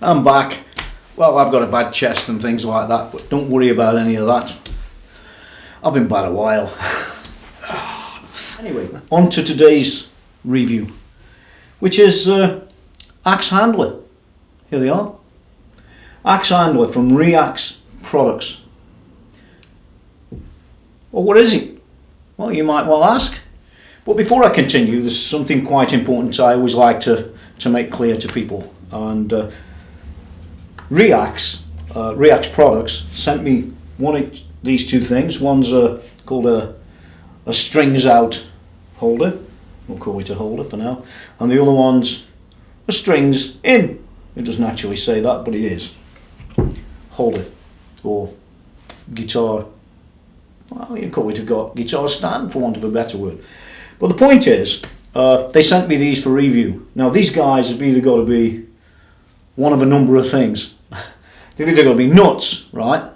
I'm back. Well, I've got a bad chest and things like that, but don't worry about any of that. I've been bad a while. Anyway, on to today's review, which is axe handler. Here they are. Axe handler from Axe Products. Well, what is it? Well, you might well ask. But before I continue, there's something quite important I always like to make clear to people. And Axe Products sent me one of these two things. One's called a strings out holder. We'll call it a holder for now. And the other one's a strings in. It doesn't actually say that, but it is. Holder or guitar. Well, you can call it a guitar stand for want of a better word. But the point is, they sent me these for review. Now these guys have either got to be one of a number of things. They've either got to be nuts, right?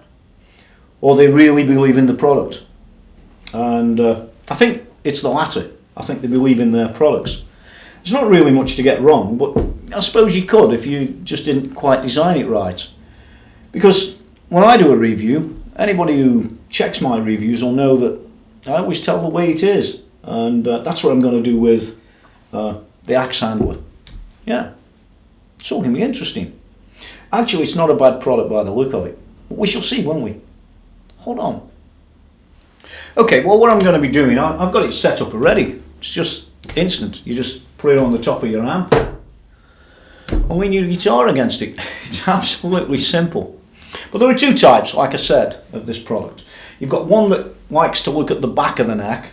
Or they really believe in the product. And I think it's the latter. I think they believe in their products. There's not really much to get wrong, but I suppose you could if you just didn't quite design it right. Because when I do a review, anybody who checks my reviews will know that I always tell the way it is. And that's what I'm going to do with the axe handler. Yeah, it's all going to be interesting. Actually, it's not a bad product by the look of it. But we shall see, won't we? Hold on. Okay, well, what I'm going to be doing, I've got it set up already. It's just instant. You just put it on the top of your amp and lean your guitar against it. It's absolutely simple. But there are two types, like I said, of this product. You've got one that likes to look at the back of the neck,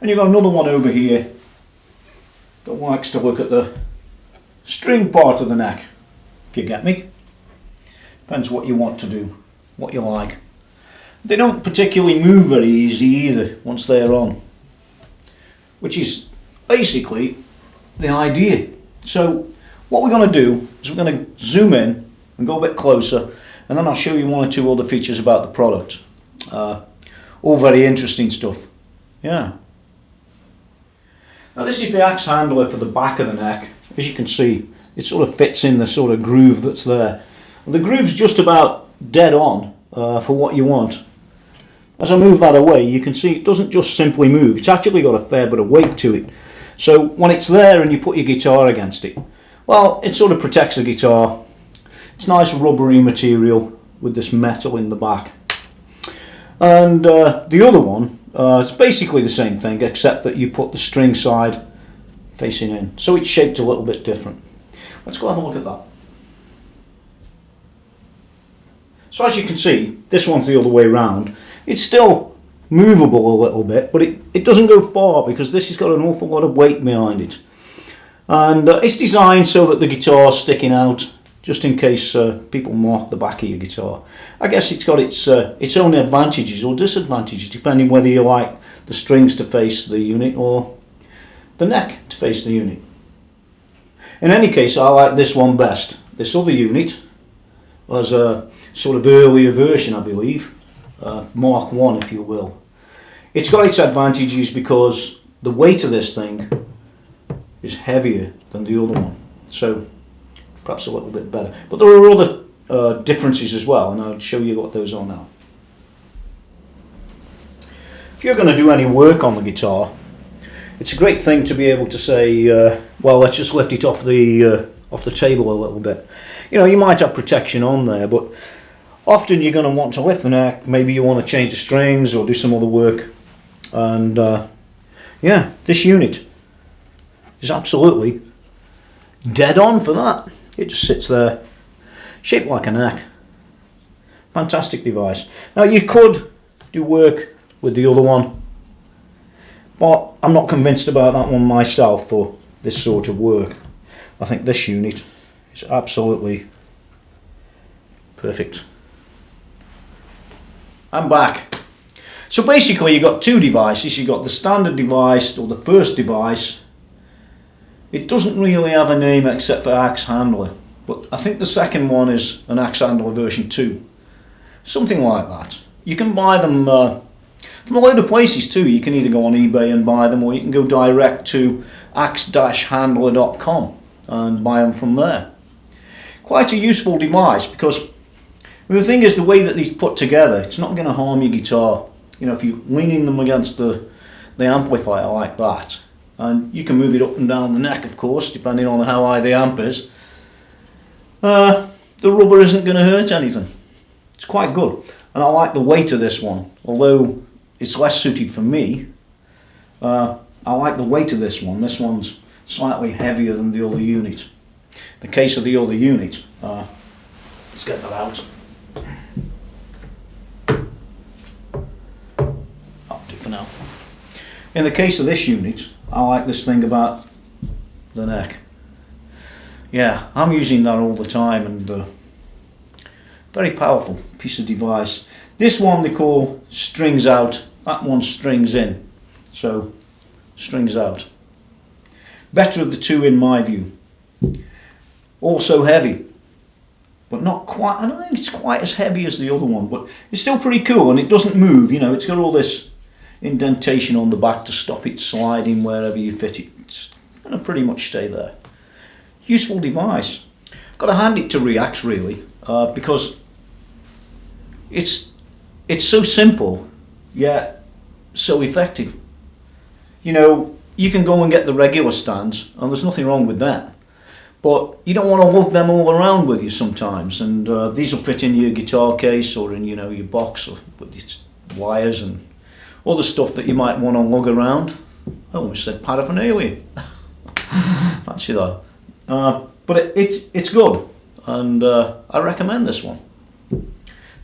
and you've got another one over here that likes to look at the string part of the neck, if you get me. Depends what you want to do, what you like. They don't particularly move very easy either once they're on, which is basically the idea. So what we're going to do is we're going to zoom in and go a bit closer, and then I'll show you one or two other features about the product. All very interesting stuff. Yeah. Now this is the axe handler for the back of the neck. As you can see, it sort of fits in the sort of groove that's there. And the groove's just about dead on for what you want. As I move that away, you can see it doesn't just simply move. It's actually got a fair bit of weight to it. So when it's there and you put your guitar against it, well, it sort of protects the guitar. It's nice rubbery material with this metal in the back. And the other one, it's basically the same thing, except that you put the string side facing in. So it's shaped a little bit different. Let's go have a look at that. So as you can see, this one's the other way round. It's still movable a little bit, but it doesn't go far because this has got an awful lot of weight behind it. And it's designed so that the guitar's sticking out, just in case people mark the back of your guitar. I guess it's got its own advantages or disadvantages, depending whether you like the strings to face the unit or the neck to face the unit. In any case, I like this one best. This other unit was a sort of earlier version, I believe, Mark 1 if you will. It's got its advantages because the weight of this thing is heavier than the other one, so perhaps a little bit better. But there are other differences as well, and I'll show you what those are now. If you're going to do any work on the guitar, it's a great thing to be able to say, well, let's just lift it off the table a little bit. You know, you might have protection on there, but often you're going to want to lift the neck. Maybe you want to change the strings or do some other work. And yeah, this unit is absolutely dead on for that. It just sits there, shaped like a neck. Fantastic device. Now you could do work with the other one, but I'm not convinced about that one myself for this sort of work. I think this unit is absolutely perfect. I'm back. So basically you've got two devices. You've got the standard device or the first device. It doesn't really have a name except for Axe Handler, but I think the second one is an Axe Handler version 2. Something like that. You can buy them from a load of places too. You can either go on eBay and buy them, or you can go direct to axe-handler.com and buy them from there. quite a useful device, because the thing is, the way that these put together, it's not going to harm your guitar. You know, if you're leaning them against the amplifier like that, and you can move it up and down the neck, of course, depending on how high the amp is, the rubber isn't going to hurt anything. It's quite good, and I like the weight of this one, although it's less suited for me. I like the weight of this one. This one's slightly heavier than the other unit. The case of the other unit, let's get that out. I'll do for now. In the case of this unit, I like this thing about the neck. Yeah, I'm using that all the time, and very powerful piece of device. This one they call strings out, that one strings in. So, strings out. Better of the two in my view. Also heavy, but not quite, I don't think it's quite as heavy as the other one, but it's still pretty cool, and it doesn't move, you know, it's got all this indentation on the back to stop it sliding wherever you fit it. It's going to pretty much stay there. Useful device. Got to hand it to React really, because it's so simple, yet so effective. You know, you can go and get the regular stands, and there's nothing wrong with that. But you don't want to lug them all around with you sometimes, and these will fit in your guitar case or in, you know, your box, or with its wires and other stuff that you might want to lug around. I almost said paraphernalia. Fancy that. But it's good, and I recommend this one.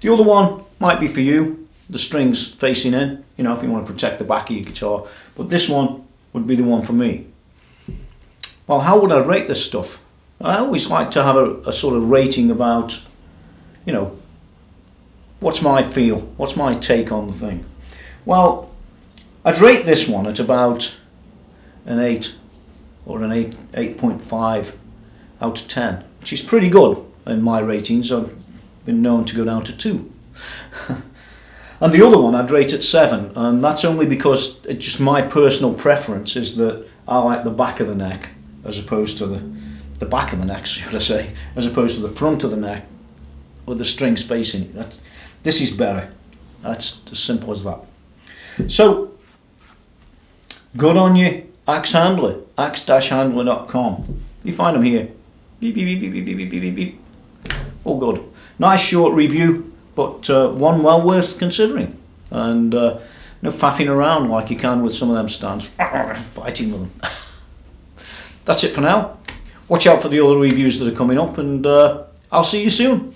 The other one might be for you, the strings facing in, you know, if you want to protect the back of your guitar. But this one would be the one for me. Well, how would I rate this stuff? I always like to have a sort of rating about, you know, what's my feel, what's my take on the thing. Well, I'd rate this one at about an 8 or an 8.5 out of 10, which is pretty good in my ratings. I've been known to go down to 2. And the other one I'd rate at 7, and that's only because it's just my personal preference is that I like the back of the neck as opposed to the back of the neck, should I say, as opposed to the front of the neck with the strings facing it. This is better. That's as simple as that. So, good on you, Axe Handler, axe-handler.com. You find them here. Beep, beep, beep, beep, beep, beep, beep, beep. All good. Nice short review, but one well worth considering. And no faffing around like you can with some of them stands. Fighting with them. That's it for now. Watch out for the other reviews that are coming up, and I'll see you soon.